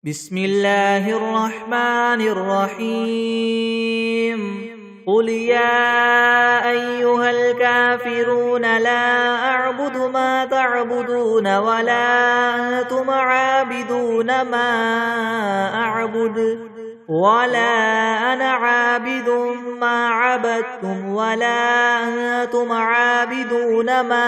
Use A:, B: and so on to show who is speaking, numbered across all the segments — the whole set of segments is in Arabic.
A: بسم الله الرحمن الرحيم قل يا أيها الكافرون لا أعبد ما تعبدون ولا أنتم عابدون ما أعبد ولا أنا عابد ما عبدتم ولا أنتم عابدون ما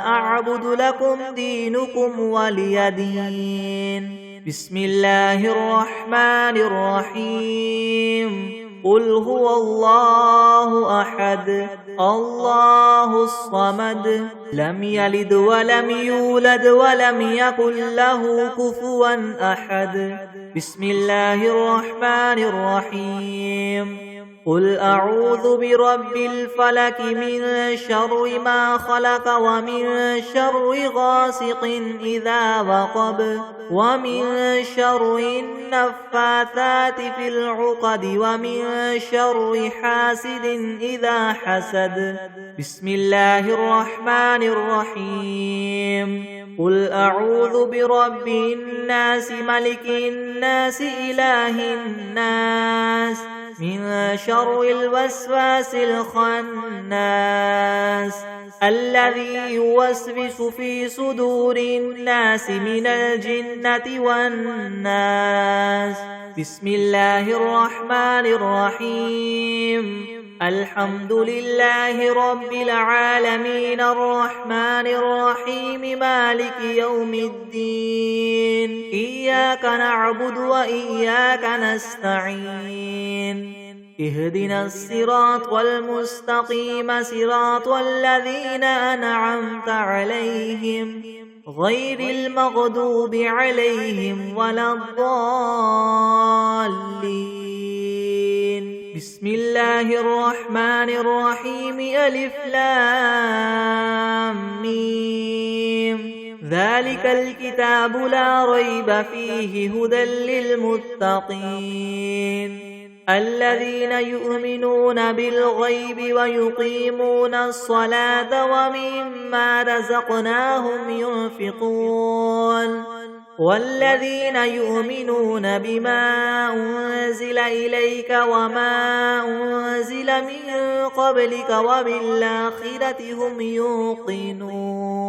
A: أعبد لكم دينكم ولي دين بسم الله الرحمن الرحيم قل هو الله أحد الله الصمد لم يلد ولم يولد ولم يكن له كفوا أحد بسم الله الرحمن الرحيم قل أعوذ برب الفلك من شر ما خلق ومن شر غاسق إذا وقب ومن شر النفاثات في العقد ومن شر حاسد إذا حسد بسم الله الرحمن الرحيم قل أعوذ برب الناس ملك الناس إله الناس من شر الوسواس الخناس الذي يوسوس في صدور الناس من الجنة والناس بسم الله الرحمن الرحيم الحمد لله رب العالمين الرحمن الرحيم مالك يوم الدين إياك نعبد وإياك نستعين اهدنا الصراط المستقيم صراط الذين أنعمت عليهم غير المغضوب عليهم ولا الضالين بسم الله الرحمن الرحيم ألف لام ميم ذلك الكتاب لا ريب فيه هدى للمتقين الذين يؤمنون بالغيب ويقيمون الصلاة ومما رزقناهم ينفقون والذين يؤمنون بما أنزل إليك وما أنزل من قبلك وبالآخرة هم يوقنون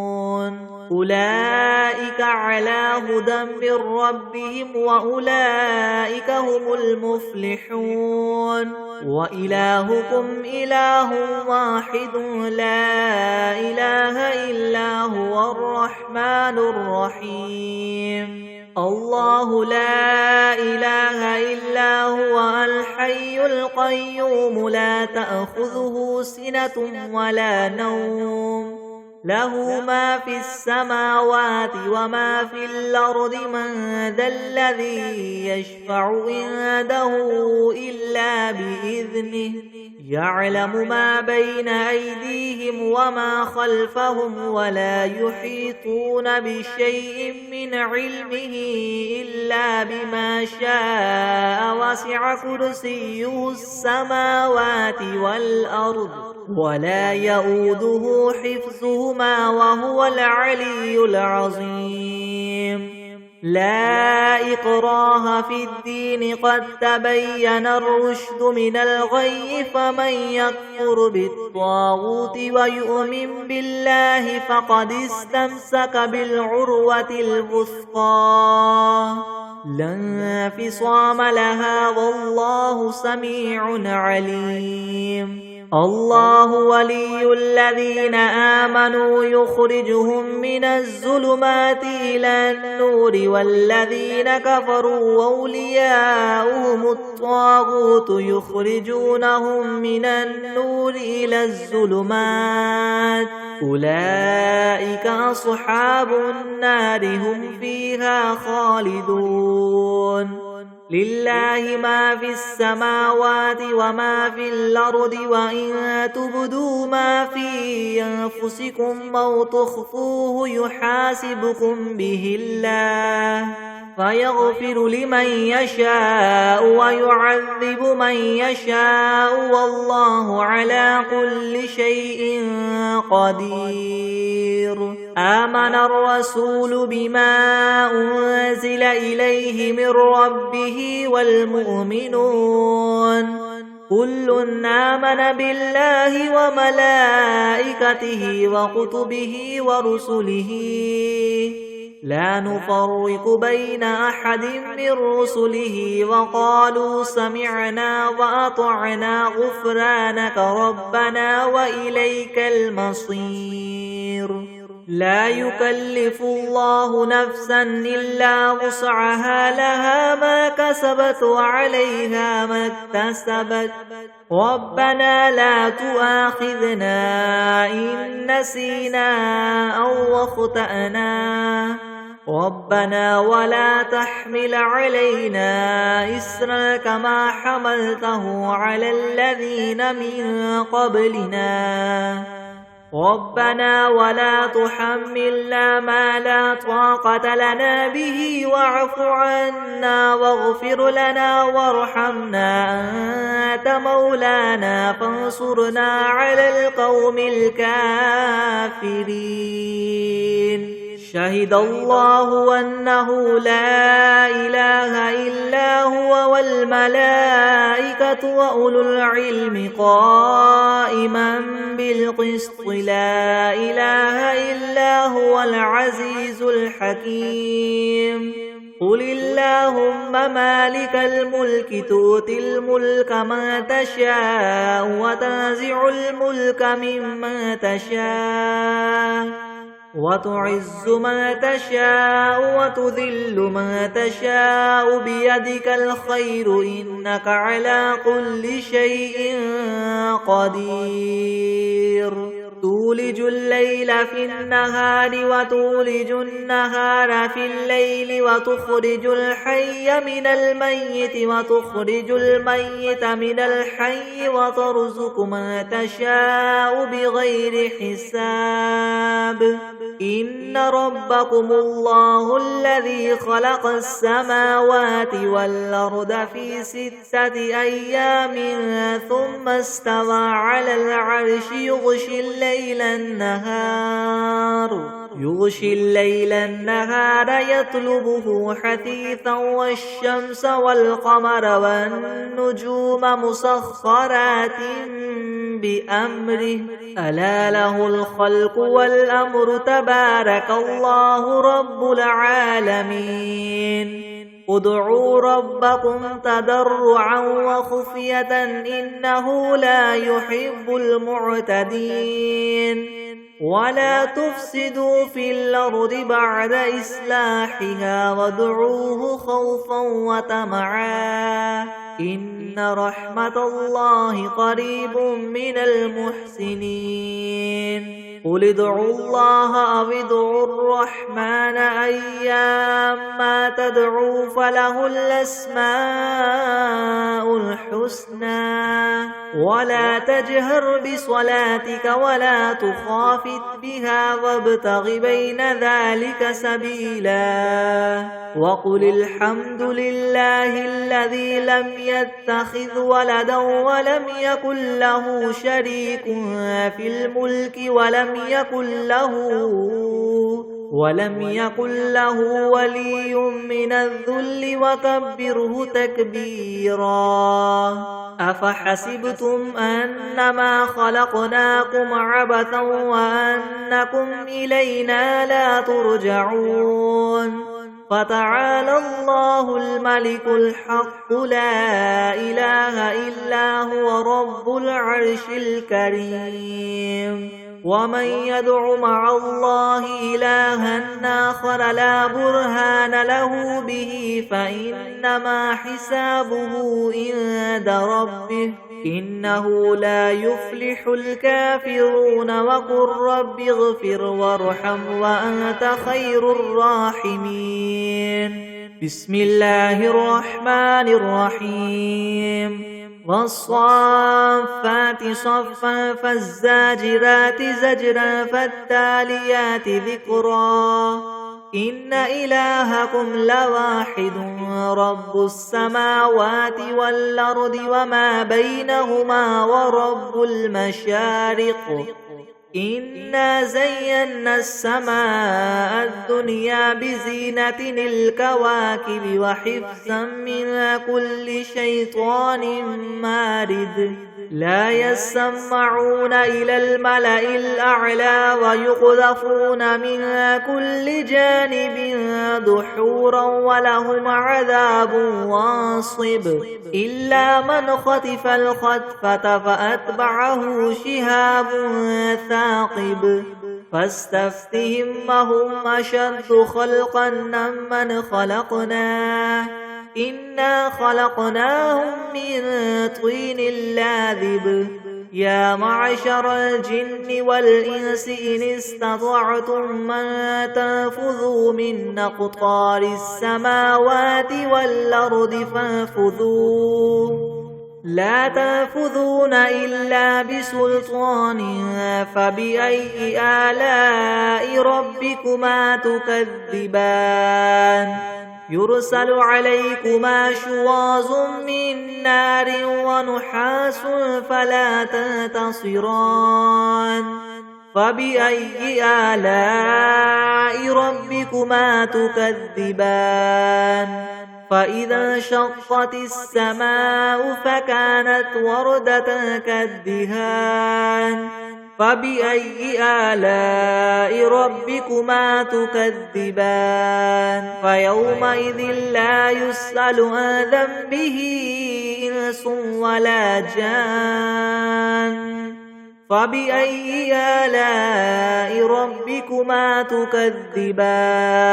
A: أولئك على هدى من ربهم وأولئك هم المفلحون وإلهكم إله واحد لا إله إلا هو الرحمن الرحيم الله لا إله إلا هو الحي القيوم لا تأخذه سنة ولا نوم له ما في السماوات وما في الأرض من ذا الذي يشفع عنده إلا بإذنه يعلم ما بين أيديهم وما خلفهم ولا يحيطون بشيء من علمه إلا بما شاء وسع كرسيه السماوات والأرض ولا يؤوده حفظهما وهو العلي العظيم لا إكراه في الدين قد تبين الرشد من الغي فمن يكفر بالطاغوت ويؤمن بالله فقد استمسك بالعروة الوثقى لا انفصام لها والله سميع عليم الله ولي الذين آمنوا يخرجهم من الظلمات إلى النور والذين كفروا أولياؤهم الطاغوت يخرجونهم من النور إلى الظلمات أولئك أصحاب النار هم فيها خالدون لله ما في السماوات وما في الأرض وإن تبدوا ما في أنفسكم أو تخفوه يحاسبكم به الله فيغفر لمن يشاء ويعذب من يشاء والله على كل شيء قدير. آمن الرسول بما أنزل إليه من ربه والمؤمنون كل آمن بالله وملائكته وكتبه ورسله لا نفرق بين أحد من رسله وقالوا سمعنا وأطعنا غفرانك ربنا وإليك المصير. لا يكلف الله نفسا إلا وسعها لها ما كسبت وعليها ما اكتسبت ربنا لا تؤاخذنا إن نسينا أو أخطأنا ربنا ولا تحمل علينا إسرا كما حملته على الذين من قبلنا ربنا ولا تحملنا ما لا طاقة لنا به واعف عنا واغفر لنا وارحمنا أنت مولانا فانصرنا على القوم الكافرين. شهد الله أنه لا إله إلا هو والملائكة وأولو العلم قائما بالقسط لا إله إلا هو العزيز الحكيم. قل اللهم مالك الملك تؤتي الملك من تشاء وتنزع الملك ممن تشاء وتعز من تشاء وتذل من تشاء بيدك الخير إنك على كل شيء قدير. تولج الليل في النهار وتولج النهار في الليل وتخرج الحي من الميت وتخرج الميت من الحي وترزق من تشاء بغير حساب. إن ربكم الله الذي خلق السماوات والأرض في 6 أيام ثم استوى على العرش يغشي الليل النهار يطلبه حثيثا والشمس والقمر والنجوم مسخرات بأمره ألا له الخلق والأمر تبارك الله رب العالمين. ادعوا ربكم تضرعا وخفية إنه لا يحب المعتدين. ولا تفسدوا في الأرض بعد إصلاحها وادعوه خوفا وطمعا إن رحمة الله قريب من المحسنين. قل ادعوا الله أو ادعوا الرحمن أيما تدعوا فله الأسماء الحسنى ولا تجهر بصلاتك ولا تخافت بها وابتغ بين ذلك سبيلا. وقل الحمد لله الذي لم يتخذ ولدا ولم يكن له شريك في الملك ولم يكن له ولي من الذل وكبره تكبيرا. أفحسبتم أنما خلقناكم عبثا وأنكم إلينا لا ترجعون. فتعالى الله الملك الحق لا إله إلا هو رب العرش الكريم. ومن يدع مع الله إلها آخر لا برهان له به فإنما حسابه عند ربه إنه لا يفلح الكافرون. وقل رب اغفر وارحم وأنت خير الراحمين. بسم الله الرحمن الرحيم. والصافات صفا فالزاجرات زجرا فالتاليات ذكرا إن إلهكم لواحد رب السماوات والأرض وما بينهما ورب المشارق إنا زينا السماء الدنيا بزينة الكواكب وحفظا من كل شيطان مارد لا يسمعون إلى الملأ الأعلى ويقذفون من كل جانب دحورا ولهم عذاب واصب إلا من خطف الخطفة فأتبعه شهاب ثاقب فاستفتهم هم أشد خلقا ممن خلقنا إنا خلقناهم من طين لاذب يا معشر الجن والإنس إن استطعتم من تنفذوا من أقطار السماوات والأرض فانفذوا لا تنفذون إلا بسلطان فبأي آلاء ربكما تكذبان يرسل عليكما شواظ من نار ونحاس فلا تنتصران فبأي آلاء ربكما تكذبان فإذا انشقت السماء فكانت وردة كالدهان فبأي آلاء ربكما تكذبان فيومئذ لا يسأل عن ذنبه إنس ولا جان فبأي آلاء ربكما تكذبان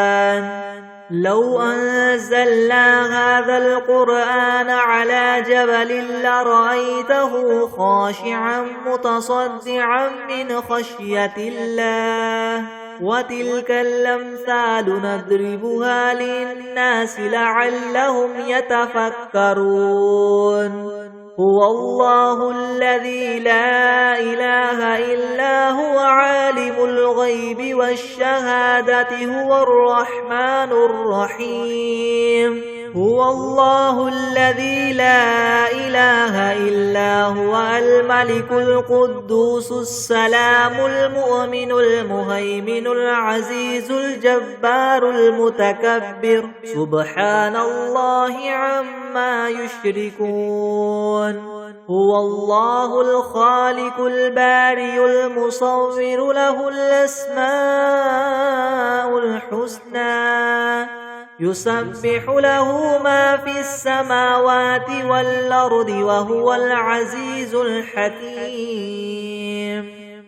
A: لو أنزلنا هذا القرآن على جبل لرأيته خاشعا متصدعا من خشية الله وتلك الأمثال نضربها للناس لعلهم يتفكرون هو الله الذي لا إله إلا هو عالم الغيب والشهادة هو الرحمن الرحيم هو الله الذي لا إله إلا هو الملك القدوس السلام المؤمن المهيمن العزيز الجبار المتكبر سبحان الله عما يشركون هو الله الخالق البارئ المصور له الأسماء الحسنى يسبح له ما في السماوات والأرض وهو العزيز الحكيم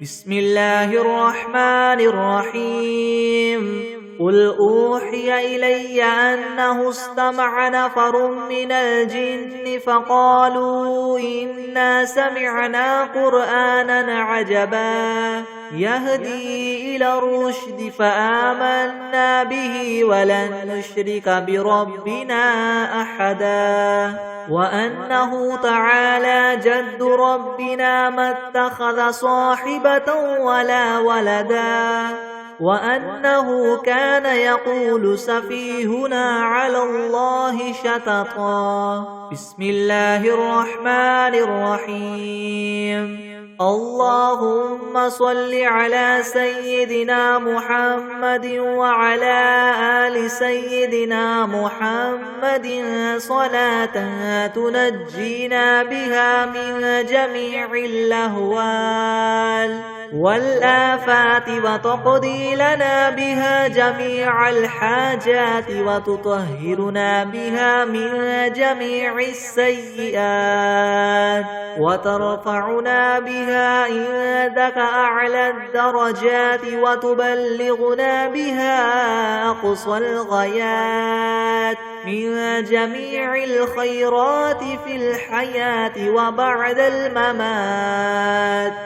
A: بسم الله الرحمن الرحيم قل أوحي إلي أنه استمع نفر من الجن فقالوا إنا سمعنا قرآنا عجبا يهدي إلى الرشد فآمنا به ولن نشرك بربنا أحدا وأنه تعالى جد ربنا ما اتخذ صاحبة ولا ولدا وأنه كان يقول سفيهنا على الله شططا بسم الله الرحمن الرحيم اللهم صل على سيدنا محمد وعلى آل سيدنا محمد صلاة تنجينا بها من جميع الأهوال والآفات وتقضي لنا بها جميع الحاجات وتطهرنا بها من جميع السيئات وترفعنا بها عندك أعلى الدرجات وتبلغنا بها أقصى الغايات من جميع الخيرات في الحياة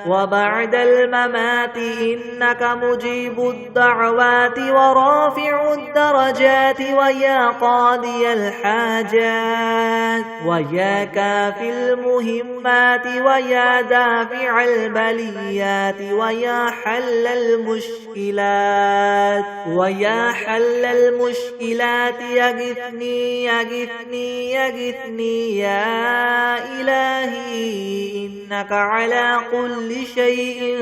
A: وبعد الممات إنك مجيب الدعوات ورافع الدرجات ويا قاضي الحاجات ويا كافي المهمات ويا دافع البليات ويا حل المشكلات يغثني يا إلهي إنك على كل شيء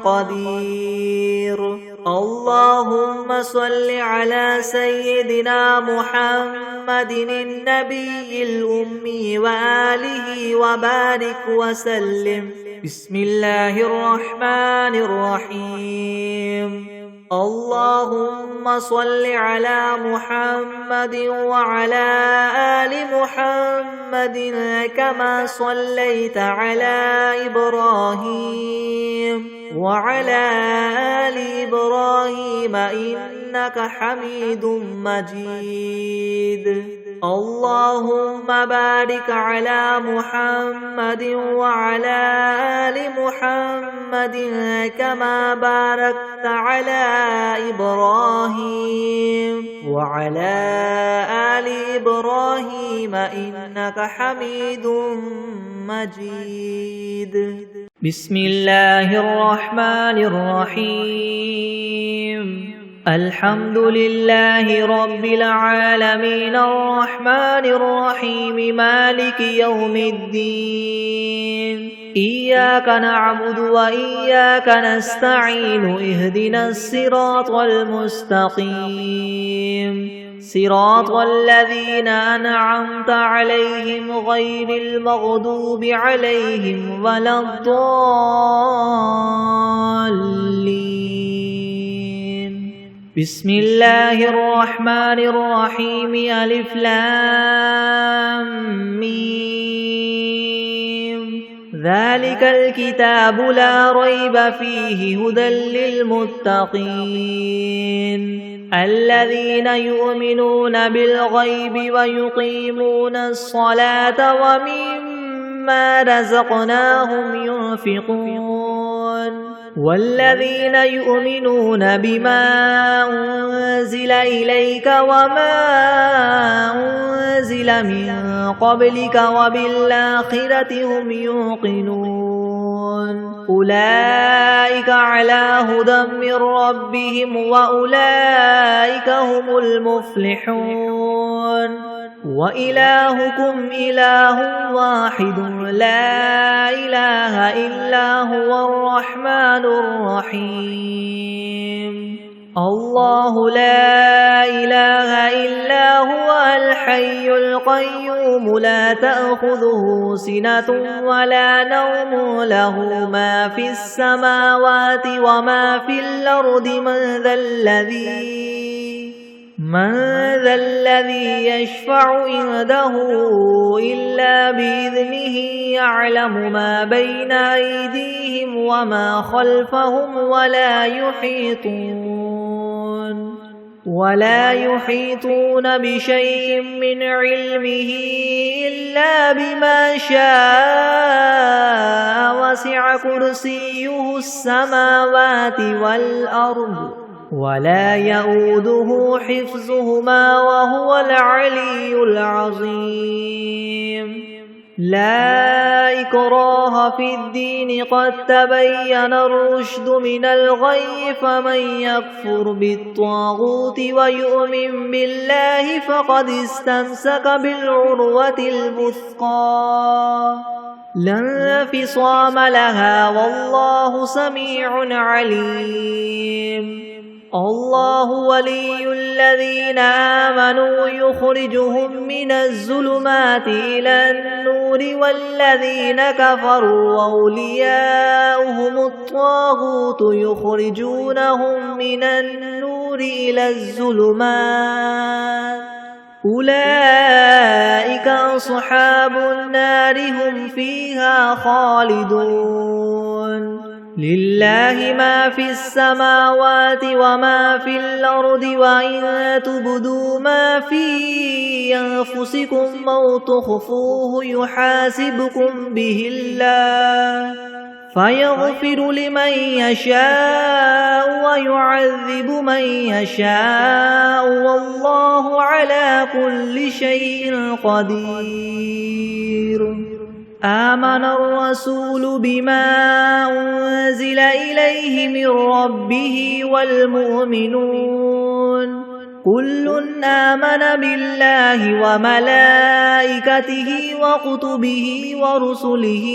A: قدير. اللهم صل على سيدنا محمد النبي الأمي وآله وبارك وسلم. بسم الله الرحمن الرحيم. اللهم صل على محمد وعلى آل محمد كما صليت على إبراهيم وعلى آل إبراهيم إنك حميد مجيد. اللهم بارك على محمد وعلى آل محمد كما باركت على إبراهيم وعلى آل إبراهيم إنك حميد مجيد. بسم الله الرحمن الرحيم. الحمد لله رب العالمين الرحمن الرحيم مالك يوم الدين. إياك نعبد وإياك نستعين اهدنا الصراط المستقيم صراط الذين أنعمت عليهم غير المغضوب عليهم ولا الضالين. بسم الله الرحمن الرحيم. ألف لام ميم. ذلك الكتاب لا ريب فيه هدى للمتقين الذين يؤمنون بالغيب ويقيمون الصلاة ومما رزقناهم ينفقون والذين يؤمنون بما أنزل إليك وما أنزل من قبلك وبالآخرة هم يوقنون أولئك على هدى من ربهم وأولئك هم المفلحون. وإلهكم إله واحد لا إله إلا هو الرحمن الرحيم. الله لا إله إلا هو الحي القيوم لا تأخذه سنة ولا نوم له ما في السماوات وما في الأرض من ذا الذي يشفع عنده إلا بإذنه يعلم ما بين أيديهم وما خلفهم ولا يحيطون بشيء من علمه إلا بما شاء وسع كرسيه السماوات والأرض ولا يؤوده حفظهما وهو العلي العظيم. لا إكراه في الدين قد تبين الرشد من الغي فمن يكفر بالطاغوت ويؤمن بالله فقد استمسك بالعروة الوثقى لا انفصام لها والله سميع عليم. الله ولي الذين آمنوا يخرجهم من الظلمات إلى النور والذين كفروا أولياؤهم الطاغوت يخرجونهم من النور إلى الظلمات أولئك أصحاب النار هم فيها خالدون. لله ما في السماوات وما في الأرض وإن تبدوا ما في أنفسكم أو تخفوه يحاسبكم به الله فيغفر لمن يشاء ويعذب من يشاء والله على كل شيء قدير. آمن الرسول بما أنزل إليه من ربه والمؤمنون كل آمن بالله وملائكته وكتبه ورسله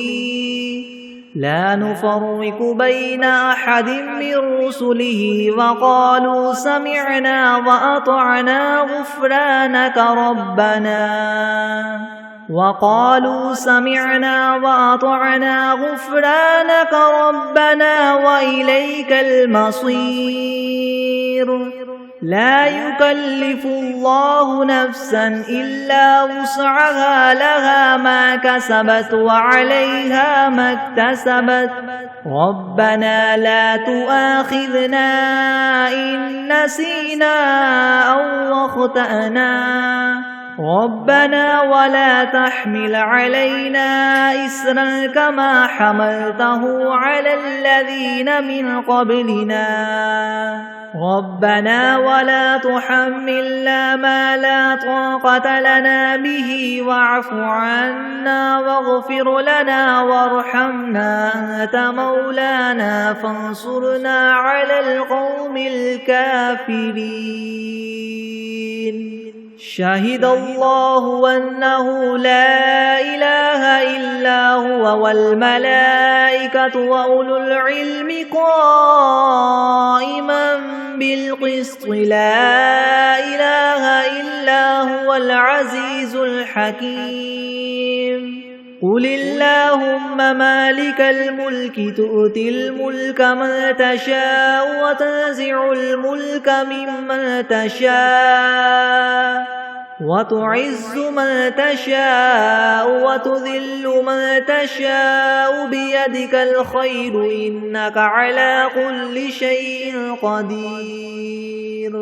A: لا نفرق بين أحد من رسله وقالوا سمعنا وأطعنا غفرانك ربنا وإليك المصير. لا يكلف الله نفسا إلا وسعها لها ما كسبت وعليها ما اكتسبت ربنا لا تؤاخذنا إن نسينا أو أخطأنا ربنا ولا تحمل علينا إسرا كما حملته على الذين من قبلنا ربنا ولا تحملنا ما لا طاقة لنا به واعف عنا واغفر لنا وارحمنا أنت مولانا فانصرنا على القوم الكافرين. شهد الله أنه لا إله إلا هو والملائكة وأولو العلم قائما بالقسط لا إله إلا هو العزيز الحكيم. قل اللهم مالك الملك تؤتي الملك من تشاء وتنزع الملك ممن تشاء وتعز من تشاء وتذل من تشاء بيدك الخير إنك على كل شيء قدير.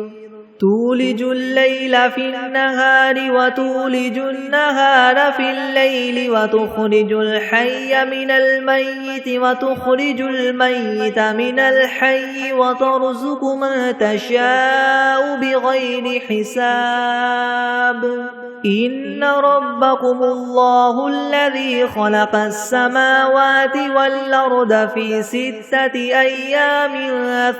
A: تولج الليل في النهار وتولج النهار في الليل وتخرج الحي من الميت وتخرج الميت من الحي وترزق من تشاء بغير حساب. إن ربكم الله الذي خلق السماوات والأرض في 6 أيام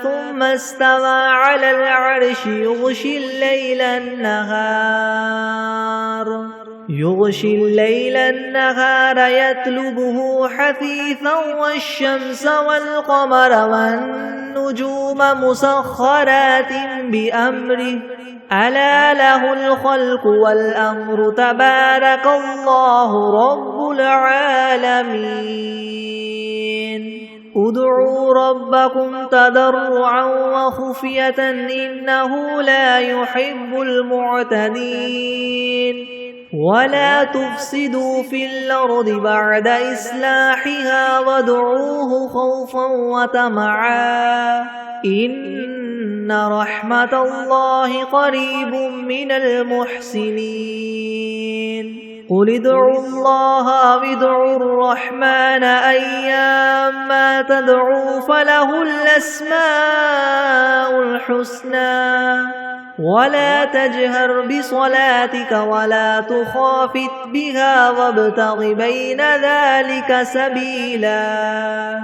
A: ثم استوى على العرش يغشي الليل النهار يطلبه حثيثا والشمس والقمر والنجوم مسخرات بأمره ألا له الخلق والأمر تبارك الله رب العالمين. ادعوا ربكم تضرعا وخفية إنه لا يحب المعتدين. ولا تفسدوا في الأرض بعد إصلاحها وادعوه خوفا وطمعا إن رحمة الله قريب من المحسنين. قل ادعوا الله أو ادعوا الرحمن أيما تدعوا فله الأسماء الحسنى ولا تجهر بصلاتك ولا تخافت بها وابتغ بين ذلك سبيلا.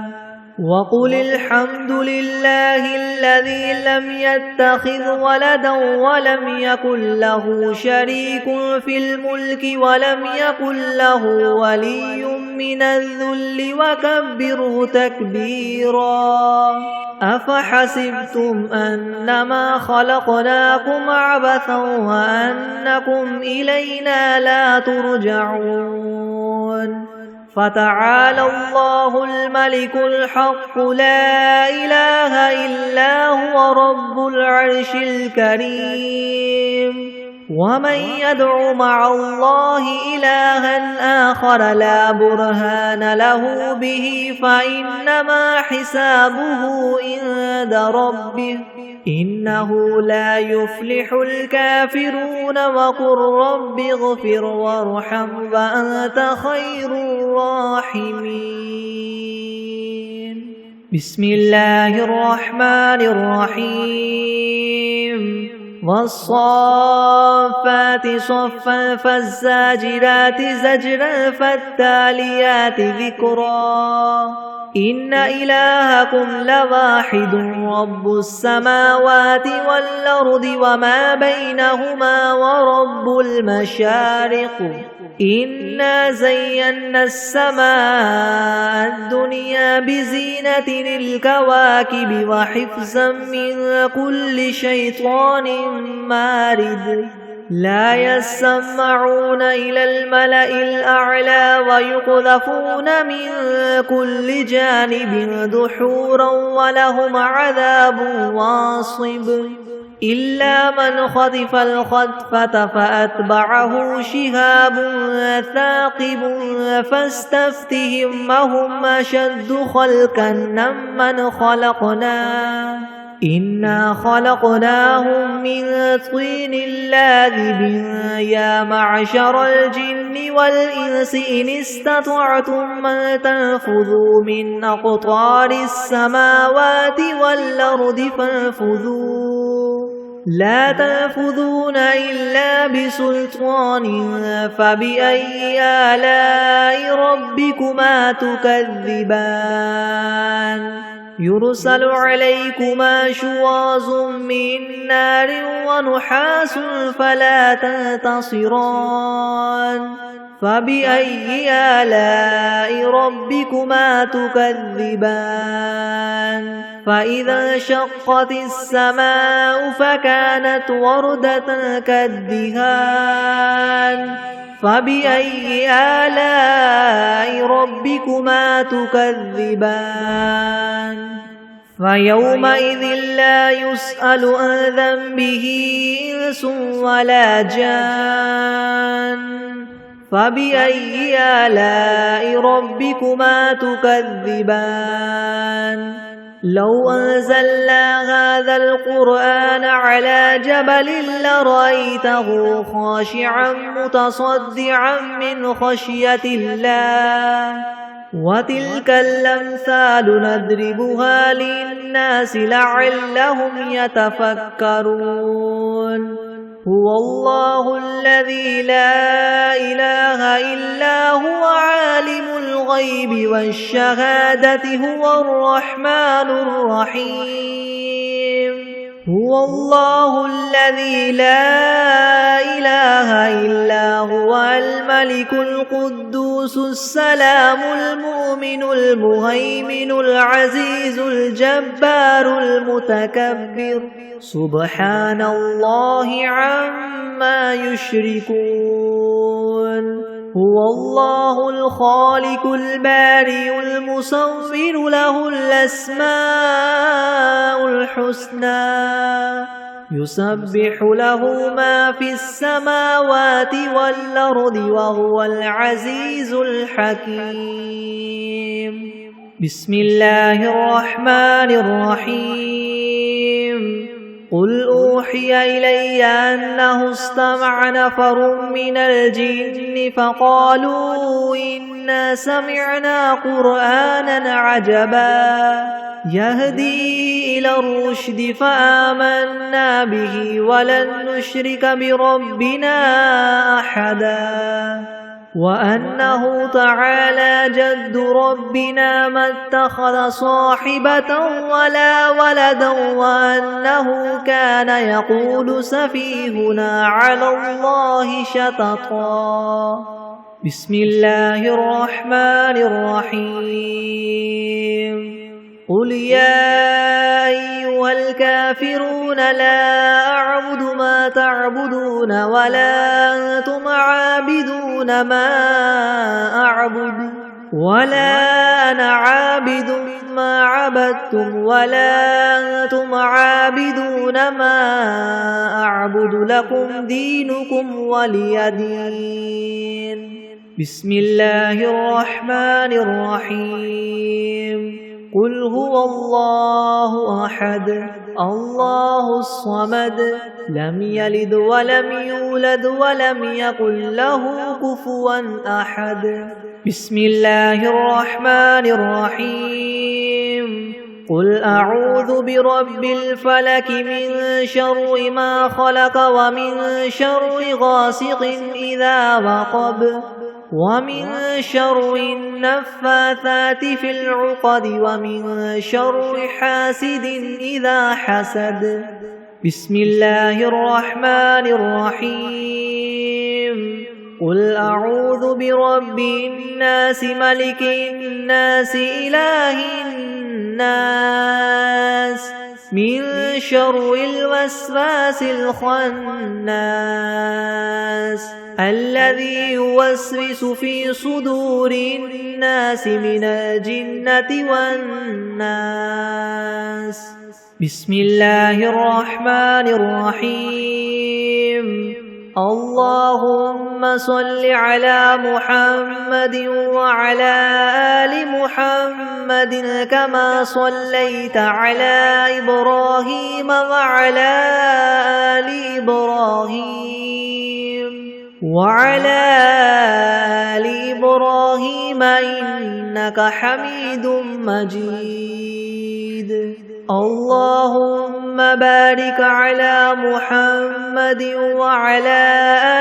A: وقل الحمد لله الذي لم يتخذ ولدا ولم يكن له شريك في الملك ولم يكن له ولي من الذل وكبره تكبيرا. أفحسبتم أنما خلقناكم عبثا وأنكم إلينا لا ترجعون. فتعالى الله الملك الحق لا إله إلا هو رب العرش الكريم. ومن يدع مع الله إلها آخر لا برهان له به فإنما حسابه عند ربه إنه لا يفلح الكافرون وقل رب اغفر وارحم وأنت خير الراحمين. بسم الله الرحمن الرحيم. والصافات صفا فالزاجرات زجرا فالتاليات ذكرا إن إلهكم لواحد رب السماوات والأرض وما بينهما ورب المشارق إنا زينا السماء الدنيا بزينة الكواكب وحفظا من كل شيطان مارد لا يسمعون إلى الملأ الأعلى ويقذفون من كل جانب دحورا ولهم عذاب واصب إلا من خطف الخطفة فأتبعه شهاب ثاقب فاستفتهم أهم أشد خلقا ممن خلقنا إنا خلقناهم من طين لاذب يا معشر الجن والإنس إن استطعتم أن تنفذوا من أقطار السماوات والأرض فانفذوا لا تنفذون إلا بسلطان فبأي آلاء ربكما تكذبان يرسل عليكما شواظ من نار ونحاس فلا تنتصران فبأي آلاء ربكما تكذبان فإذا انشقت السماء فكانت وردة كالدهان فبأي آلاء ربكما تكذبان فيومئذ لا يسأل عن ذنبه إنس ولا جان فبأي آلاء ربكما تكذبان لو أنزلنا هذا القرآن على جبل لرأيته خاشعا متصدعا من خشية الله وتلك الأمثال نضربها للناس لعلهم يتفكرون هو الله الذي لا إله إلا هو عالم الغيب والشهادة هو الرحمن الرحيم هو الله الذي لا إله إلا هو الملك القدوس السلام المؤمن المهيمن العزيز الجبار المتكبر سبحان الله عما يشركون هو الله الخالق البارئ المصور له الأسماء الحسنى يسبح له ما في السماوات والأرض وهو العزيز الحكيم بسم الله الرحمن الرحيم قل أوحي إلي أنه استمع نفر من الجن فقالوا إنا سمعنا قرآنا عجبا يهدي إلى الرشد فآمنا به ولن نشرك بربنا أحدا وأنه تعالى جد ربنا ما اتخذ صاحبة ولا ولدا وأنه كان يقول سفيهنا على الله شططا بسم الله الرحمن الرحيم قل يا أيها الكافرون لا أعبد ما تعبدون ولا أنتم عابدون ما أعبد ولا أنا عابد ما عبدتم ولا أنتم عابدون تعبدون ما أعبد لكم دينكم ولي دين. بسم الله الرحمن الرحيم. قل هو الله أحد الله الصمد لم يلد ولم يولد ولم يكن له كفوا أحد. بسم الله الرحمن الرحيم. قل أعوذ برب الفلك من شر ما خلق ومن شر غاسق إذا وقب ومن شر النفاثات في العقد ومن شر حاسد إذا حسد. بسم الله الرحمن الرحيم. قل أعوذ برب الناس ملك الناس إله الناس من شر الوسواس الخناس الذي يوسوس في صدور الناس من الجنة والناس. بسم الله الرحمن الرحيم. اللهم صل على محمد وعلى آل محمد كما صليت على إبراهيم وعلى آل إبراهيم إنك حميد مجيد. اللهم بارك على محمد وعلى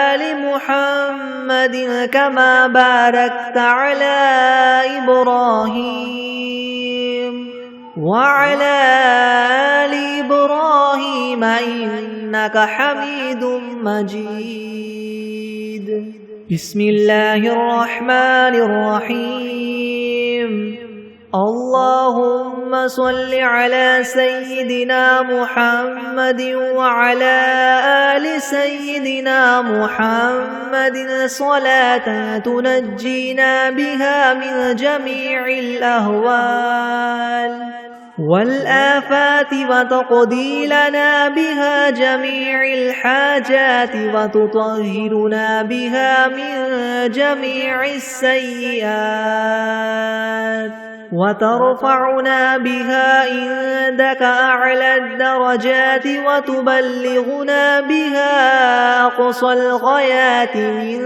A: آل محمد كما باركت على إبراهيم وعلى آل إبراهيم إنك حميد مجيد. بسم الله الرحمن الرحيم. اللهم صل على سيدنا محمد وعلى آل سيدنا محمد صلاة تنجينا بها من جميع الأهوال والآفات وتقضي لنا بها جميع الحاجات وتطهرنا بها من جميع السيئات وترفعنا بها عندك أعلى الدرجات وتبلغنا بها أقصى الغايات من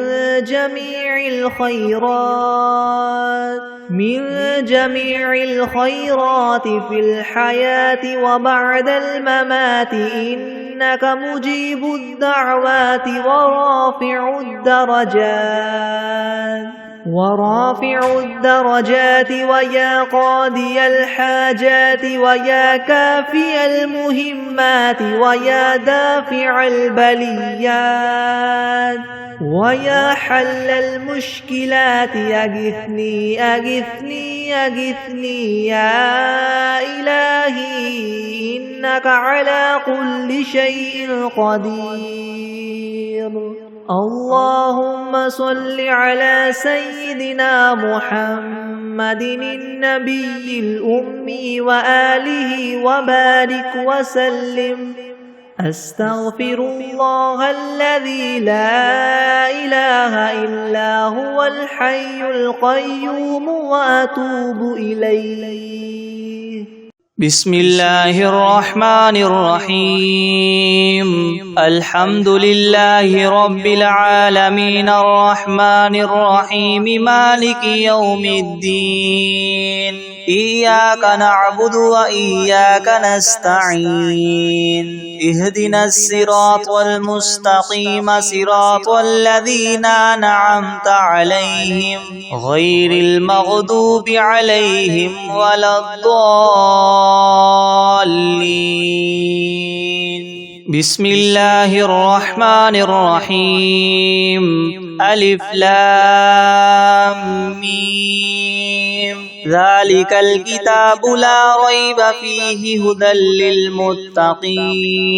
A: جميع الخيرات في الحياة وبعد الممات إنك مجيب الدعوات ورافع الدرجات ويا قاضي الحاجات ويا كافي المهمات ويا دافع البليات ويا حل المشكلات أغثني أغثني أغثني يا إلهي إنك على كل شيء قدير. اللهم صل على سيدنا محمد النبي الأمي وآله وبارك وسلم. أستغفر الله الذي لا إله إلا هو الحي القيوم وأتوب إليه.
B: بسم الله الرحمن الرحيم. الحمد لله رب العالمين الرحمن الرحيم مالك يوم الدين. إياك نعبد وإياك نستعين. اهدنا الصراط المستقيم صراط الذين أنعمت عليهم غير المغضوب عليهم ولا الضالين. بسم الله الرحمن الرحيم. ألف لام ميم ذلك الكتاب لا ريب فيه هدى للمتقين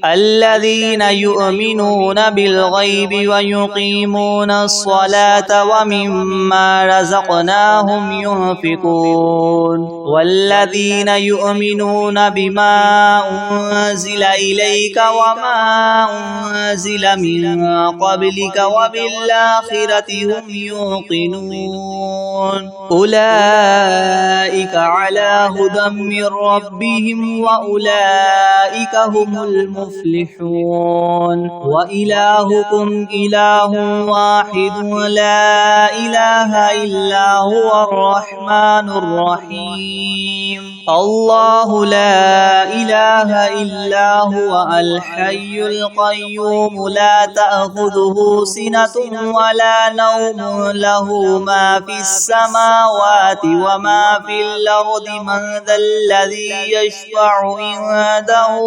B: الذين يؤمنون بالغيب ويقيمون الصلاة ومما رزقناهم ينفقون والذين يؤمنون بما أنزل إليك وما أنزل من قبلك وبالآخرة هم يوقنون أولئك على هدى من ربهم وأولئك هم المفلحون وإلهكم إله واحد لا إله إلا هو الرحمن الرحيم الله لا إله إلا هو الحي القيوم لا تأخذه سنة ولا نوم له ما في السماوات وما في الأرض من ذا الذي يشفع عنده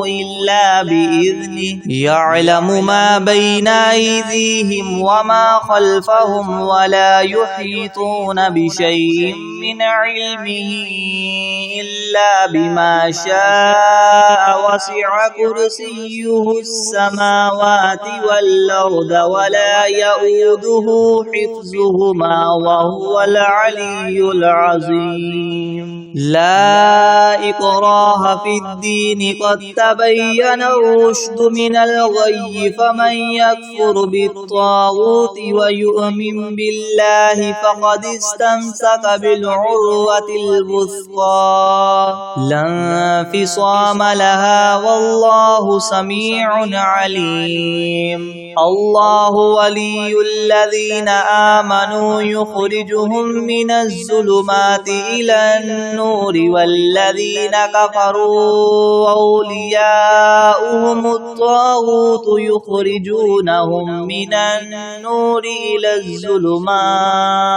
B: إلا بإذنه يعلم ما بين أيديهم وما خلفهم ولا يحيطون بشيء من علمه إلا بما شاء وسع كرسيه السماوات والأرض ولا يؤوده حفظهما وهو العلي العظيم لا إكراه في الدين قد تبين الرشد من الغي فمن يكفر بالطاغوت ويؤمن بالله فقد استمسك بالعروة الوثقى لا انفصام لها والله سميع عليم الله ولي الذين آمنوا يخرجهم من الظلمات إلى النور والذين كفروا أولياؤهم الطاغوت يخرجونهم من النور إلى الظلمات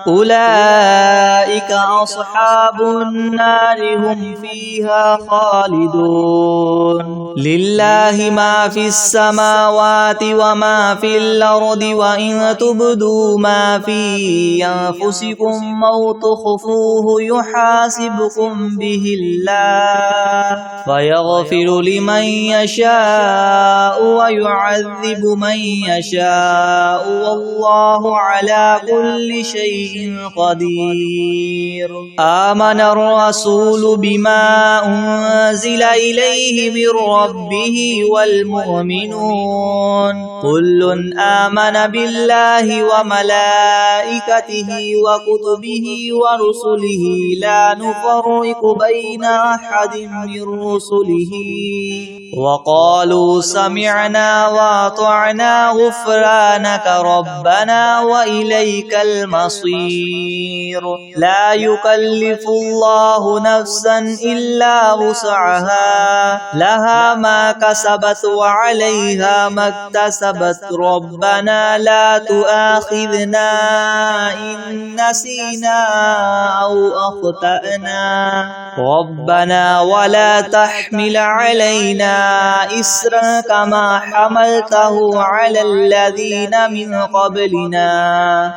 B: أولئك أصحاب النار هم فيها خالدون لله ما في السماوات وما في الأرض وإن تبدوا ما في أنفسكم أو تخفوه يحاسبكم به الله فيغفر لمن يشاء ويعذب من يشاء والله على كل شيء قدير آمن الرسول بما أنزل إليه من ربه والمؤمنون كل آمن بالله وملائكته وكتبه ورسله لا نفرق بين أحد من رسله وقالوا سمعنا وأطعنا غفرانك ربنا وإليك المصير لا يكلف الله نفسا إلا وسعها لها ما كسبت وعليها ما اكتسبت ربنا لا تؤاخذنا إن نسينا أو أخطأنا ربنا ولا تحمل علينا إسرا كما حملته على الذين من قبلنا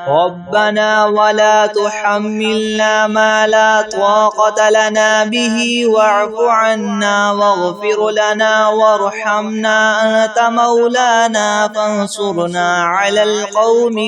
B: ربنا ولا تحملنا ما لا طاقة لنا به واعف عنا واغفر لنا وارحمنا أنت مولانا فانصرنا على القوم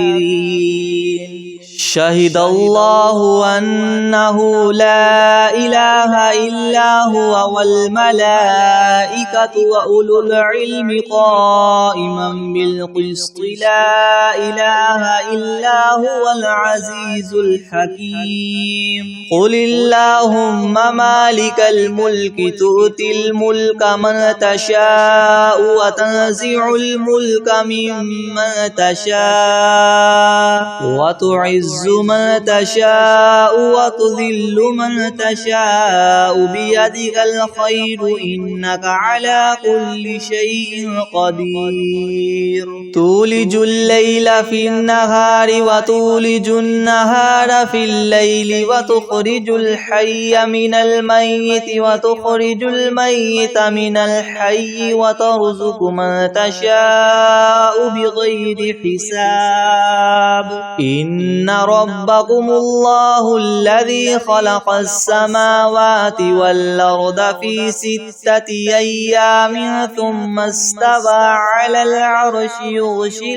B: الكافرين شهد الله أنه لا إله إلا هو والملائكة وأولو العلم قائما بالقسط لا إله إلا هو العزيز الحكيم قل اللهم مالك الملك تؤتي الملك من تشاء وتنزع الملك ممن تشاء وتعز من تشاء وتذل من تشاء بيدك الخير إنك على كل شيء قدير تولج الليل في النهار وتولج النهار في الليل وتخرج الحي من الميت وتخرج الميت من الحي وترزق من تشاء بغير حساب إن ربكم الله الذي خلق السماوات والأرض في 6 أيام ثم استوى على العرش يغشي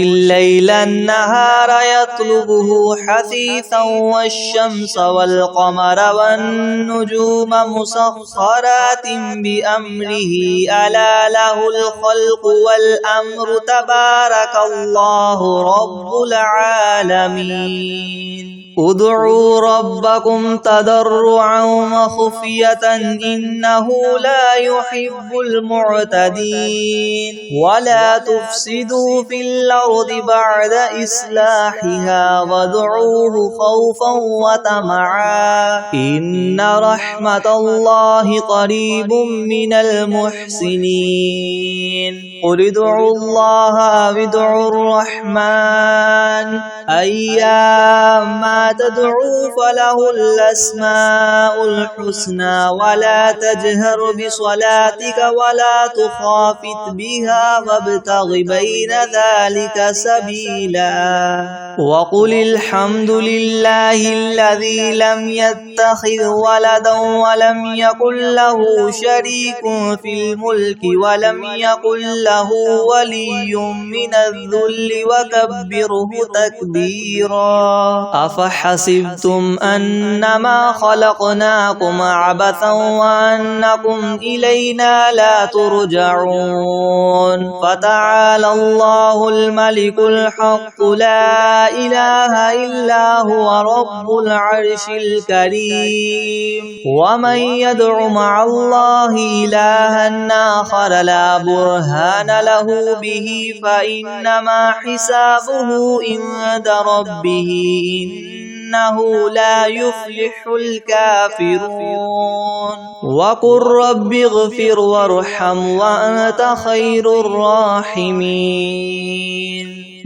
B: الليل النهار يطلبه حثيثا والشمس والقمر والنجوم مسخرات بأمره ألا له الخلق والأمر تبارك الله رب العالمين ادعوا ربكم تضرعا وخفية إنه لا يحب المعتدين ولا تفسدوا في الأرض بعد إصلاحها وادعوه خوفا وطمعا إن رحمة الله قريب من المحسنين قل ادعوا الله وادعوا الرحمن أيما تدعوا فله الأسماء الحسنى ولا تجهر بصلاتك ولا تخافت بها وابتغ بين ذلك سبيلا وقل الحمد لله الذي لم يتخذ ولدا ولم يكن له شريك في الملك ولم يكن له ولي من الذل وكبره تكبيرا أفحسبتم أنما خلقناكم عبثا وأنكم إلينا لا ترجعون فتعالى الله الملك الحق لا إله إلا هو رب العرش الكريم ومن يدع مع الله إلها آخر لا برهان له به فإنما حسابه عند ربه إنه لا يفلح الكافرون وقل رب اغفر وارحم وأنت خير الراحمين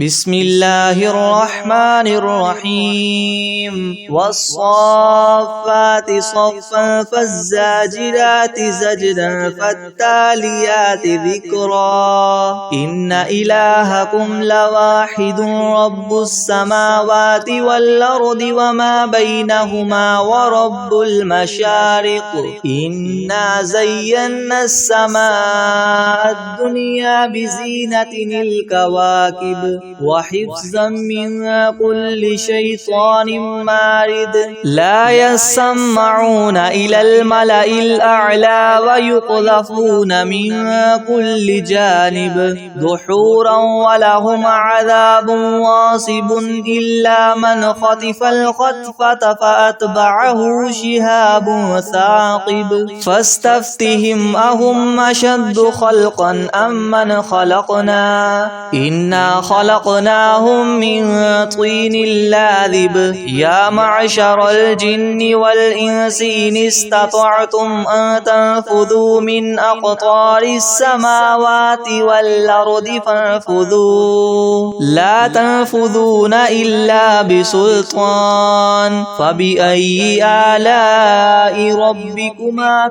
B: بسم الله الرحمن الرحيم والصافات صفا فالزاجرات زجرا فالتاليات ذكرا إن إلهكم لواحد رب السماوات والأرض وما بينهما ورب المشارق إنا زينا السماء الدنيا بزينة الكواكب وحفظا من كل شيطان مارد لا يسمعون إلى الملأ الأعلى ويقذفون من كل جانب دحورا ولهم عذاب واصب إلا من خطف الخطفة فأتبعه شهاب ثاقب فاستفتهم أهم أشد خلقا أم من خلقنا إنا خلقناهم من طين لاذب يا معشر الجن والإنس إن استطعتم أن تنفذوا من أقطار السماوات والأرض فانفذوا لا تنفذون إلا بسلطان فبأي آلاء ربكما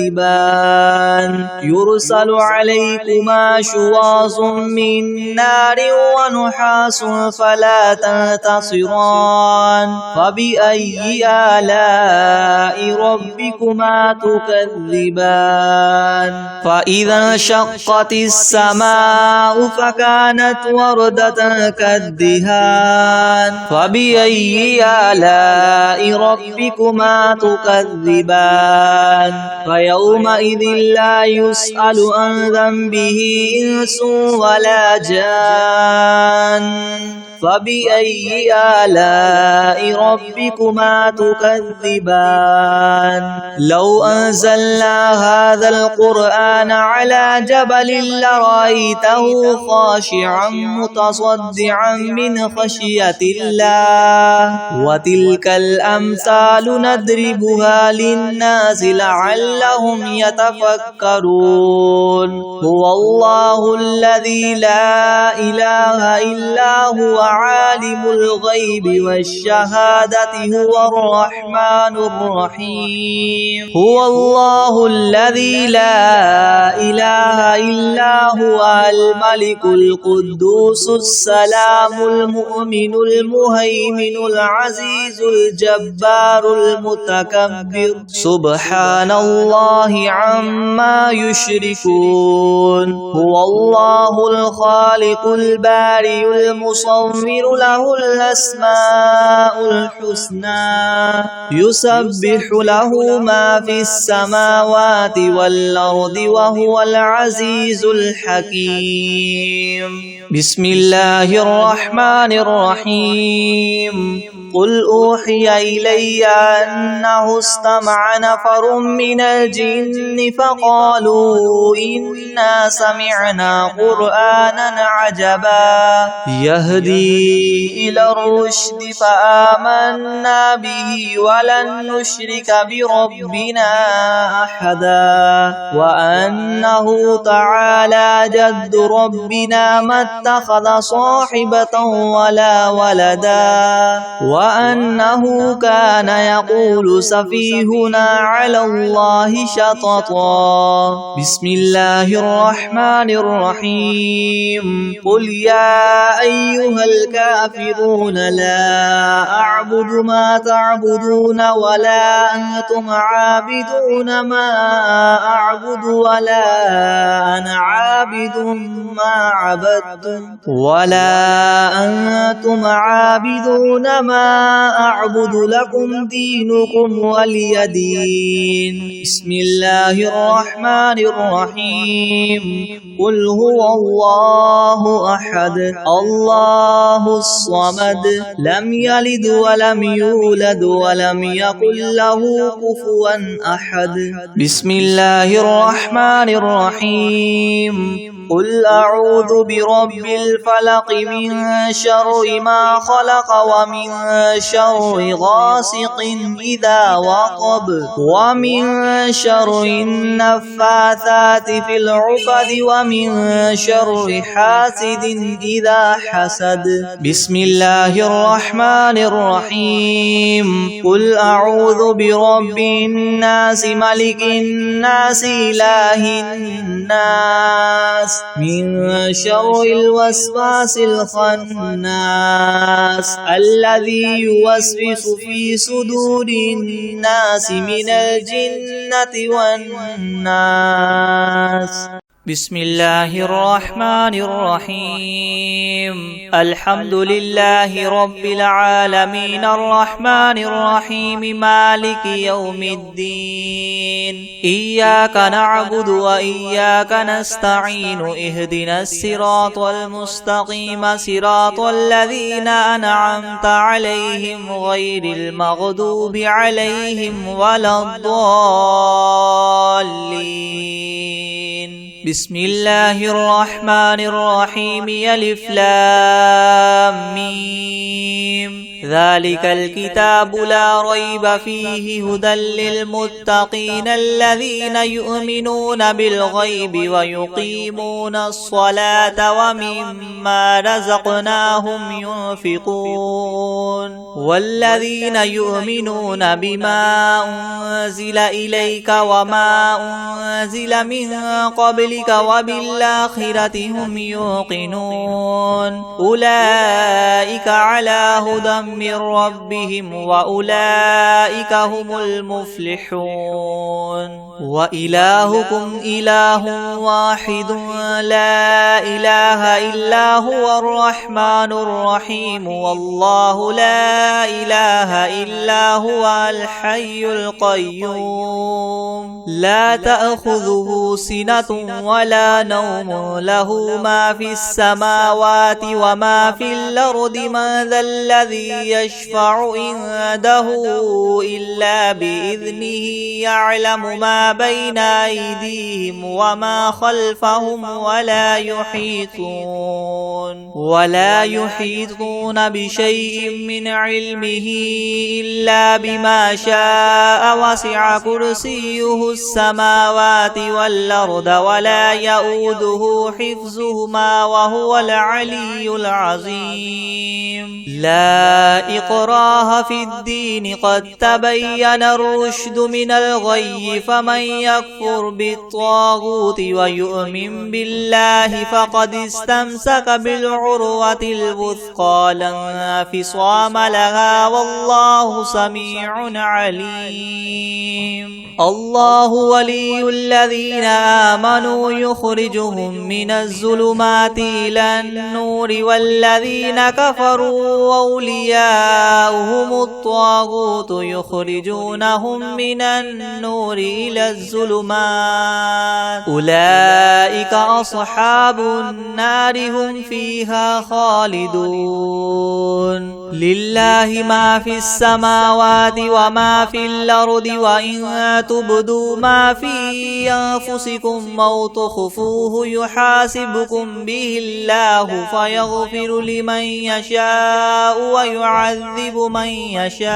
B: تكذبان يرسل عليكما شواظ من نار ونحاس فلا تنتصران فبأي آلاء ربكما تكذبان فإذا انشقت السماء فكانت وردة كالدهان فبأي آلاء ربكما تكذبان فيومئذ لا يسأل عن ذنبه إنس ولا جان فبأي آلاء ربكما تكذبان لو أنزلنا هذا القرآن على جبل لرأيته خاشعا متصدعا من خشية الله وتلك الأمثال نضربها للناس لعلهم يتفكرون هو الله الذي لا إله إلا هو عالم الغيب والشهادة هو الرحمن الرحيم هو الله الذي لا إله إلا هو الملك القدوس السلام المؤمن المهيمن العزيز الجبار المتكبر سبحان الله عما يشركون هو الله الخالق البارئ المصور له الأسماء الحسنى يسبح له ما في السماوات والأرض وهو العزيز الحكيم بسم الله الرحمن الرحيم قل أوحي إلي أنه استمع نفر من الجن فقالوا إنا سمعنا قرآنا عجبا يهدي إلى الرشد فآمنا به ولن نشرك بربنا أحدا وأنه تعالى جد ربنا ما اتخذ صاحبة ولا ولدا وأنه كان يقول سفيهنا على الله شططا بسم الله الرحمن الرحيم قل يا أيها الكافرون لا أعبد ما تعبدون ولا أنتم عابدون ما أعبد ولا أنا عابد ما عبدتم ولا أنتم عابدون ما أعبد لكم دينكم ولي دين بسم الله الرحمن الرحيم قل هو الله أحد الله الصمد لم يلد ولم يولد ولم يكن له كفوا أحد بسم الله الرحمن الرحيم قل أعوذ برب الفلق من شر ما خلق ومن شر غاسق إذا وقب ومن شر النفاثات في العقد ومن شر حاسد إذا حسد بسم الله الرحمن الرحيم قل أعوذ برب الناس ملك الناس إله الناس من شر الوسواس الخناس الذي يوسوس في صدور الناس من الجنة والناس بسم الله الرحمن الرحيم الحمد لله رب العالمين الرحمن الرحيم مالك يوم الدين إياك نعبد وإياك نستعين اهدنا الصراط المستقيم صراط الذين أنعمت عليهم غير المغضوب عليهم ولا الضالين بسم الله الرحمن الرحيم ألف لام ميم ذلك الكتاب لا ريب فيه هدى للمتقين الذين يؤمنون بالغيب ويقيمون الصلاة ومما رزقناهم ينفقون والذين يؤمنون بما أنزل إليك وما أنزل من قبلك وبالآخرة هم يوقنون أولئك على هدى من ربهم وأولئك هم المفلحون وإلهكم إله واحد لا إله إلا هو الرحمن الرحيم والله لا إله إلا هو الحي القيوم لا تأخذه سنة ولا نوم له ما في السماوات وما في الأرض من ذا الذي يشفع عنده إلا بإذنه يعلم ما بين أيديهم وما خلفهم ولا يحيطون بشيء من علمه إلا بما شاء وسع كرسيه السماوات والأرض ولا يؤوده حفظهما وهو العلي العظيم لا إكراه في الدين قد تبين الرشد من الغي فمن يكفر بالطاغوت ويؤمن بالله فقد استمسك بالعروة الوثقى لا انفصام لها والله سميع عليم الله ولي الذين آمنوا يخرجهم من الظلمات إلى النور والذين كفروا أولياؤهم الطاغوت يخرجونهم من النور إلى الظلمات أولئك أصحاب النار هم فيها خالدون لله ما في السماوات وما في الأرض وإن تبدوا ما في أنفسكم أو تخفوه يحاسبكم به الله فيغفر لمن يشاء ويعذب من يشاء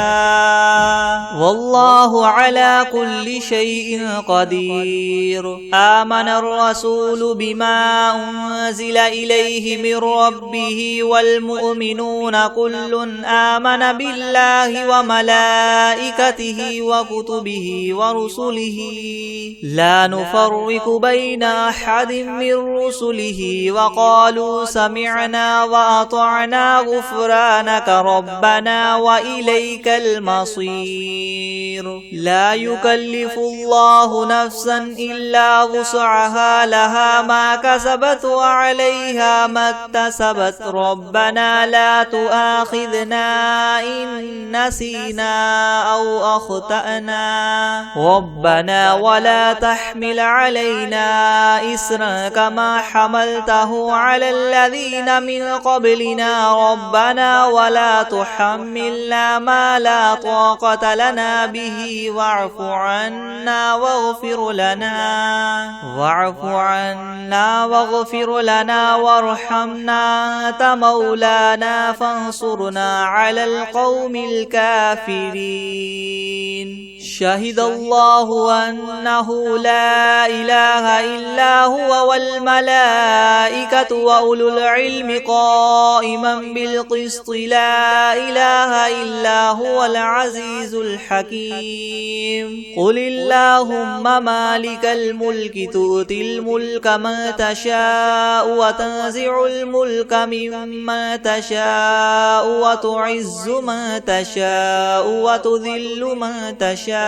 B: والله على كل شيء قدير آمن الرسول بما أنزل إليه من ربه والمؤمنون كل آمن بالله وملائكته وكتبه ورسله لا نفرق بين أحد من رسله وقالوا سمعنا وأطعنا غفرانك ربنا وإليك المصير لا يكلف الله نفسا إلا وسعها لها ما كسبت وعليها ما اكتسبت ربنا لا تؤاخذنا إن نسينا أو أخطأنا ربنا ولا تحمل علينا إسرا كما حملته على الذين من قبلنا ربنا ولا تحملنا ما لا طاقة لنا به واعف عنا واغفر لنا وارحمنا أنت مولانا فانصرنا على القوم الكافرين شهد الله أنه لا إله إلا هو والملائكة وأولو العلم قائما بالقسط لا إله إلا هو العزيز الحكيم قل اللهم مالك الملك تؤتي الملك من تشاء وتنزع الملك ممن تشاء وتعز من تشاء وتذل من تشاء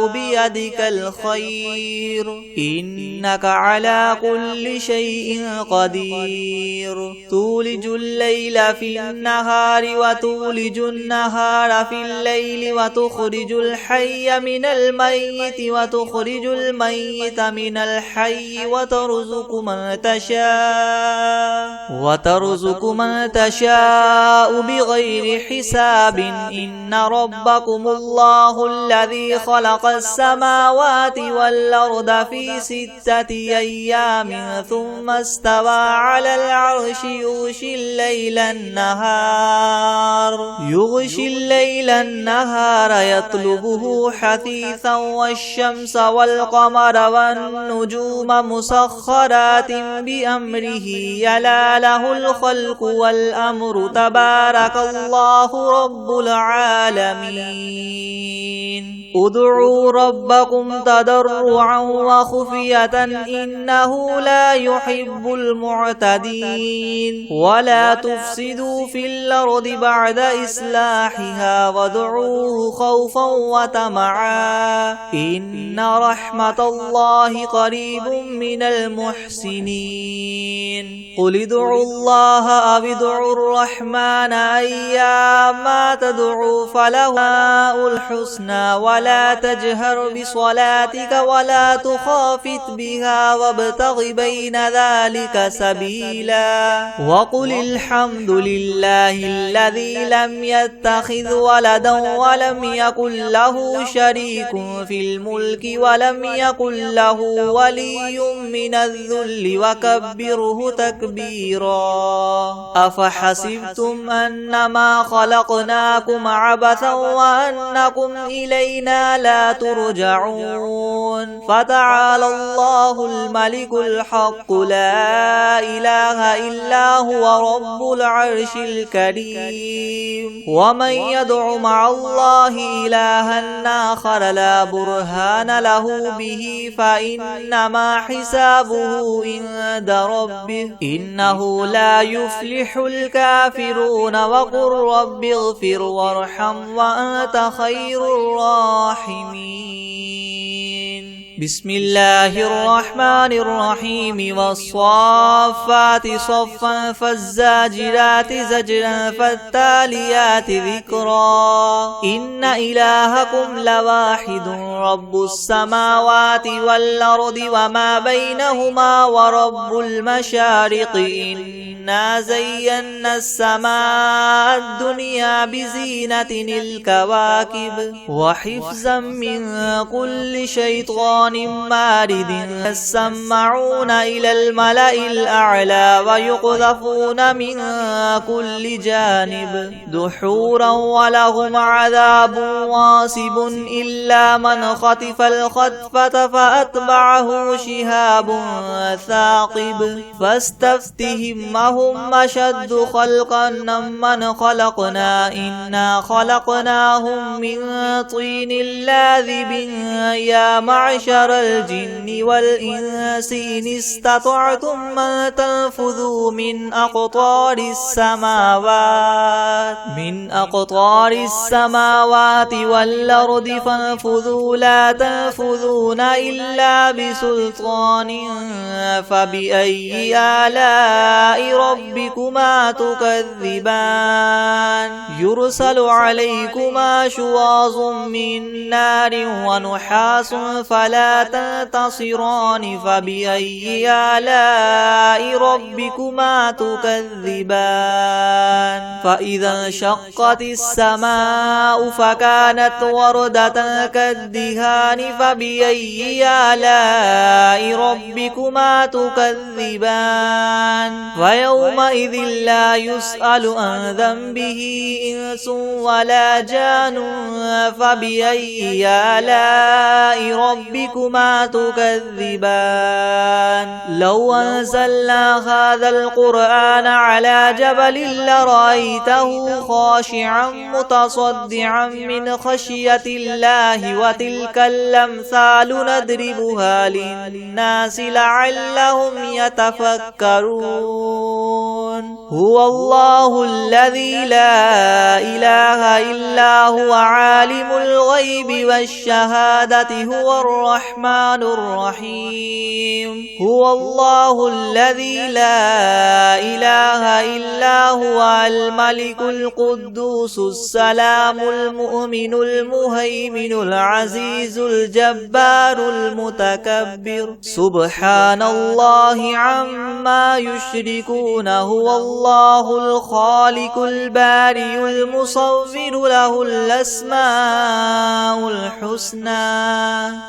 B: بيدك الخير إنك على كل شيء قدير تولج الليل في النهار وتولج النهار في الليل وتخرج الحي من الميت وتخرج الميت من الحي وترزق من تشاء بغير حساب إن ربكم الله الذي خلق السماوات والأرض في 6 أيام ثم استوى على العرش يغشي الليل النهار يطلبه حثيثا والشمس والقمر والنجوم مسخرات بأمره يلا له الخلق والأمر تبارك الله رب العالمين ادعوا ربكم تضرعا وخفية إنه لا يحب المعتدين ولا تفسدوا في الأرض بعد إصلاحها وادعوه خوفا وطمعا إن رحمة الله قريب من المحسنين قل ادعوا الله أو ادعوا الرحمن أيما تدعوا فله الحسنى ولا تجهر بصلاتك ولا تخافت بها وابتغ بين ذلك سبيلا وقل الحمد لله
A: الذي لم يتخذ ولدا ولم يكن له شريك في الملك ولم يكن له ولي من الذل وكبره تكبيرا أفحسبتم أنما خلقناكم عبثا وأنكم إلينا لا ترجعون فتعالى الله الملك الحق لا إله إلا هو رب العرش الكريم ومن يدع مع الله إلها آخر لا برهان له به فإنما حسابه عند ربه إنه لا يفلح الكافرون وقل رب اغفر وارحم وأنت خير الراحمين بسم الله الرحمن الرحيم والصافات صفا فالزاجرات زجرا فالتاليات ذكرا إن إلهكم لواحد رب السماوات والأرض وما بينهما ورب المشارق إنا زينا السماء الدنيا بزينة الكواكب وحفظا من كل شيطان مارد يسمعون إلى الملأ الأعلى ويقذفون من كل جانب دحورا ولهم عذاب واصب إلا من خطف الخطفة فأتبعه شهاب ثاقب فاستفتهم أهم أشد خلقا ممن خلقنا إنا خلقناهم من طين لاذب يا معشر الجن والإنس إن استطعتم أن تنفذوا من أقطار السماوات والأرض فانفذوا لا تنفذون إلا بسلطان فبأي آلاء ربكما تكذبان يرسل عليكما شواظ من نار ونحاس فلا تنتصران فبأي آلاء ربكما تكذبان فإذا انشقت السماء فكانت وردة كالدهان فبأي آلاء ربكما تكذبان فيومئذ لا يسأل عن ذنبه إنس ولا جان فبأي آلاء ربكما تكذبان لو أنزلنا هذا القرآن على جبل لرأيته خاشعا متصدعا من خشية الله وتلك الأمثال نضربها للناس لعلهم يتفكرون هو الله الذي لا إله إلا هو عالم الغيب والشهادة هو الرحمن الرحيم هو الله الذي لا إله إلا هو الملك القدوس السلام المؤمن المهيمن العزيز الجبار المتكبر سبحان الله عما يشركون هو الله الخالق البارئ المصور له الأسماء الحسنى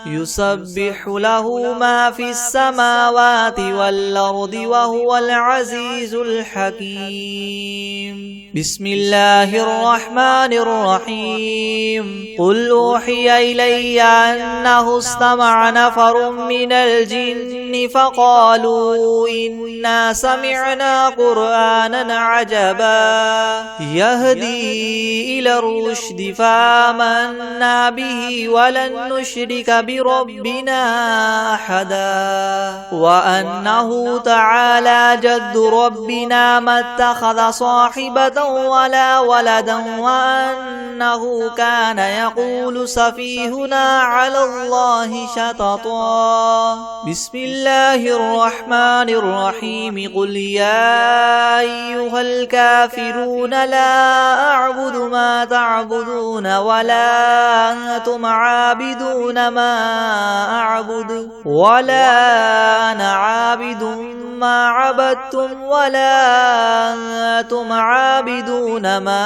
A: يسبح له ما في السماوات والأرض وهو العزيز الحكيم بسم الله الرحمن الرحيم قل أوحي إلي أنه استمع نفر من الجن فقالوا إنا سمعنا قرآنا عجبا يهدي إلى الرشد فآمنا به ولن نشرك بربنا أحدا وأنه تعالى جد ربنا ما اتخذ صاحبة ولا ولدا وأنه كان يقول سفيهنا على الله شططا بسم الله الرحمن الرحيم قل يا أيها الكافرون لا أعبد ما تعبدون ولا أنتم عابدون ما أعبد ولا أنا عابد ما عبدتم ولا أنتم عابدون ما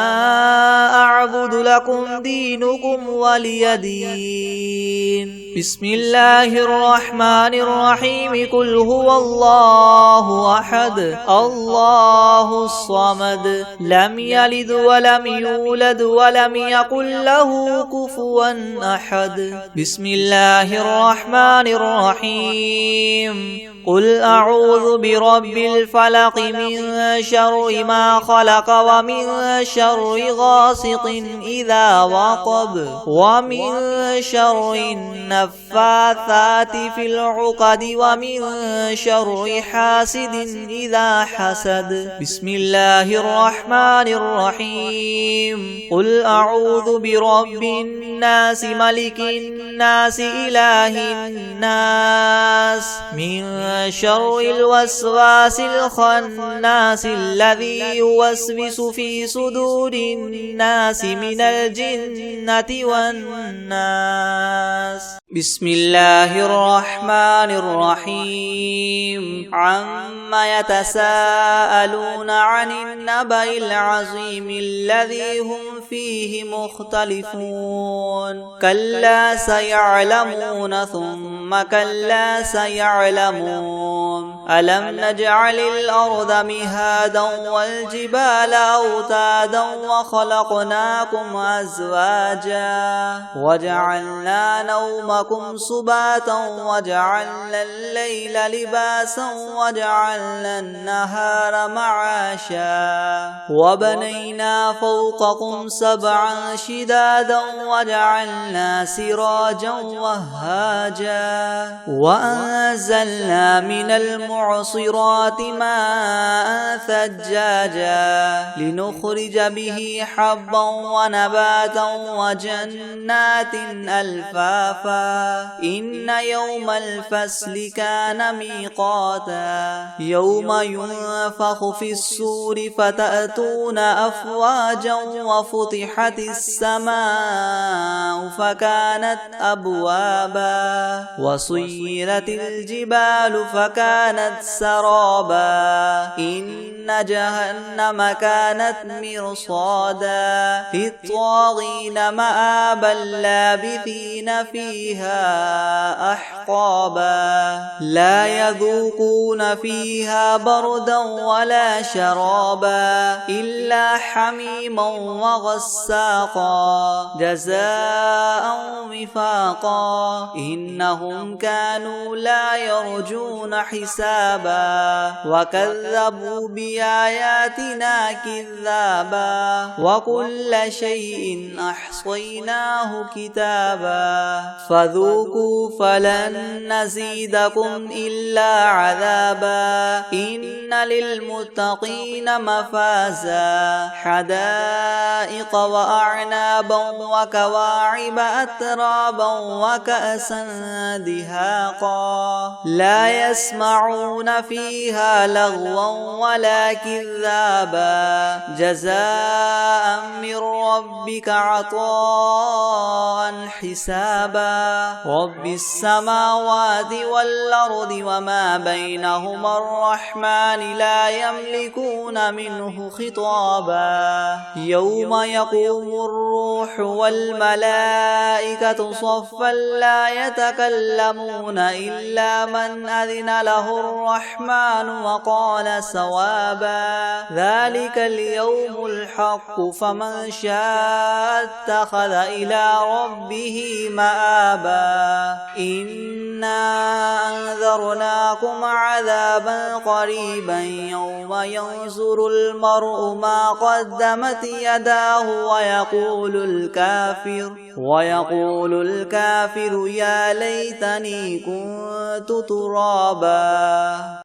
A: أعبد لكم دينكم ولي دين. بسم الله الرحمن الرحيم. قل هو الله أحد الله الصمد لم يلد ولم يولد ولم يكن له كفوا أحد. بسم الله الرحمن الرحيم. قل أعوذ برب الفلق من شر ما خلق ومن شر غاسق إذا وقب ومن شر النفاثات في العقد ومن شر حاسد إذا حسد. بسم الله الرحمن الرحيم. قل أعوذ برب الناس ملك الناس إله الناس من شر الوسواس الخناس الذي يوسوس في صدور الناس من الجنة والناس. بسم الله الرحمن الرحيم. عما يتساءلون عن النبأ العظيم الذي هم فيه مختلفون. كلا سيعلمون ثم كلا سيعلمون. ألم نجعل الأرض مهادا والجبال أوتادا وخلقناكم أزواجا وجعلنا نومكم سباتا وجعلنا الليل لباسا وجعلنا النهار معاشا وبنينا فوقكم سبعا شدادا وجعلنا سراجا وهاجا وأنزلنا من المعصرات ماء ثجاجا لنخرج به حبا ونباتا وجنات ألفافا. إن يوم الفصل كان ميقاتا يوم ينفخ في الصور فتأتون أفواجا وفتحت السماء فكانت أبوابا وسيرت الجبال فكانت سرابا. إن جهنم كانت مرصادا للطاغين مآبا لابثين فيها أحقابا لا يذوقون فيها بردا ولا شرابا إلا حميما وغساقا جزاء وفاقا. إنهم كانوا لا يرجون حسابا وكذبوا بآياتنا كذابا وكل شيء أحصيناه كتابا فذوقوا فلن نزيدكم إلا عذابا. إن للمتقين مفازا حدائق وأعنابا وكواعب أترابا وكأسا دهاقا لا يسمعون فيها لغوا ولا كذابا جزاء من ربك عطاء حسابا. رب السماوات والأرض وما بينهما الرحمن لا يملكون منه خطابا. يوم يقوم الروح والملائكة صفا لا يتكلمون إلا من أذن له الرحمن وقال صوابا. ذلك اليوم الحق فمن شاء اتخذ إلى ربه مآبا. إنا أنذرناكم عذابا قريبا يوم ينظر المرء ما قدمت يداه ويقول الكافر يا ليتني كنت ترابا.